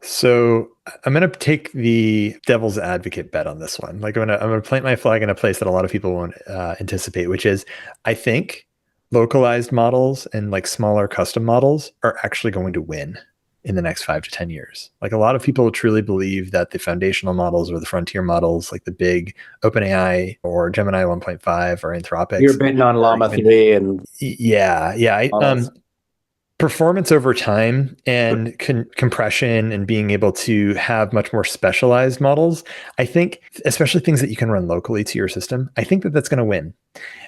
So I'm going to take the devil's advocate bet on this one. Like I'm going to plant my flag in a place that a lot of people won't anticipate, which is I think localized models and like smaller custom models are actually going to win in the next 5 to 10 years. Like a lot of people truly believe that the foundational models or the frontier models, like the big OpenAI or Gemini 1.5 or Anthropic. You're betting on Llama 3 and yeah. Performance over time and compression and being able to have much more specialized models, I think, especially things that you can run locally to your system, I think that that's going to win.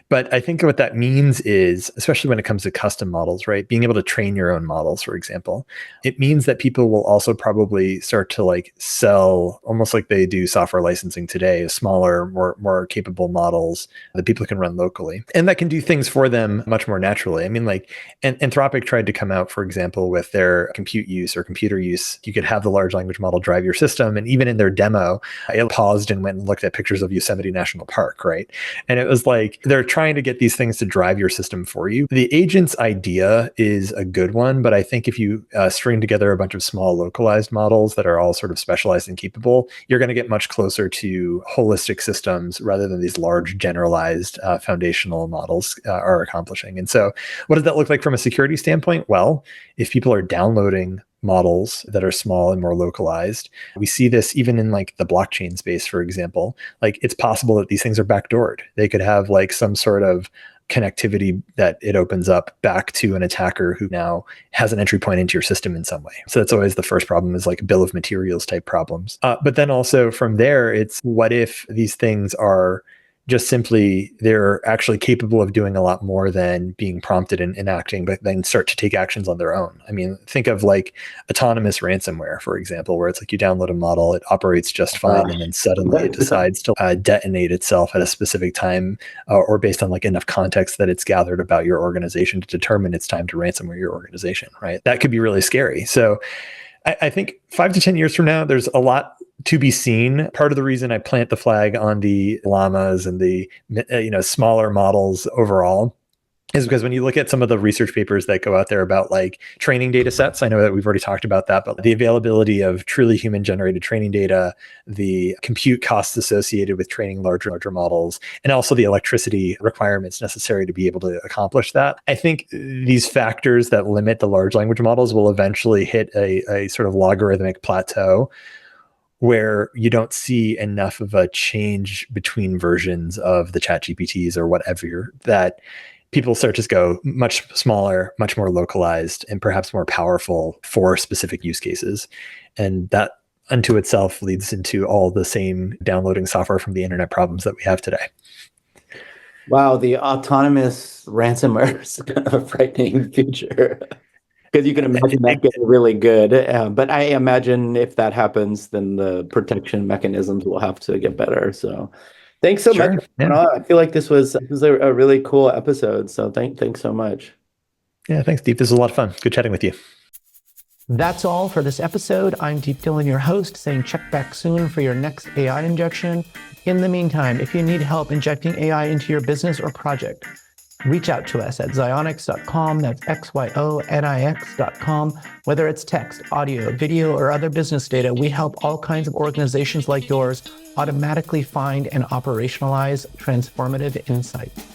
But I think what that means is, especially when it comes to custom models, right? Being able to train your own models, for example, it means that people will also probably start to like sell almost like they do software licensing today, smaller, more capable models that people can run locally. And that can do things for them much more naturally. I mean, like Anthropic tried to come out, for example, with their compute use or computer use. You could have the large language model drive your system. And even in their demo, it paused and went and looked at pictures of Yosemite National Park, right? And it was like, they're trying to get these things to drive your system for you. The agent's idea is a good one, but I think if you string together a bunch of small localized models that are all sort of specialized and capable, you're going to get much closer to holistic systems rather than these large generalized foundational models are accomplishing. And so what does that look like from a security standpoint? Well, if people are downloading models that are small and more localized. We see this even in like the blockchain space, for example. Like it's possible that these things are backdoored. They could have like some sort of connectivity that it opens up back to an attacker who now has an entry point into your system in some way. So that's always the first problem, is like bill of materials type problems. But then also from there, it's what if these things are just simply, they're actually capable of doing a lot more than being prompted and acting, but then start to take actions on their own. I mean, think of like autonomous ransomware, for example, where it's like you download a model, it operates just fine, and then suddenly it decides to detonate itself at a specific time or based on like enough context that it's gathered about your organization to determine it's time to ransomware your organization, right? That could be really scary. So I think 5 to 10 years from now, there's a lot to be seen. Part of the reason I plant the flag on the llamas and the smaller models overall is because when you look at some of the research papers that go out there about like training data sets, I know that we've already talked about that, but the availability of truly human generated training data, the compute costs associated with training larger models, and also the electricity requirements necessary to be able to accomplish that. I think these factors that limit the large language models will eventually hit a sort of logarithmic plateau where you don't see enough of a change between versions of the chat GPTs or whatever, that people start to go much smaller, much more localized, and perhaps more powerful for specific use cases. And that unto itself leads into all the same downloading software from the internet problems that we have today. Wow, the autonomous ransomware is kind of a frightening future. Because you can imagine that getting really good. But I imagine if that happens, then the protection mechanisms will have to get better. So Thanks so Sure. much. Yeah. I feel like this was a really cool episode. So thanks so much. Yeah. Thanks, Deep. This was a lot of fun. Good chatting with you. That's all for this episode. I'm Deep Dhillon, your host, saying check back soon for your next AI injection. In the meantime, if you need help injecting AI into your business or project, reach out to us at xionyx.com. That's XYONIX.com. Whether it's text, audio, video, or other business data, we help all kinds of organizations like yours automatically find and operationalize transformative insights.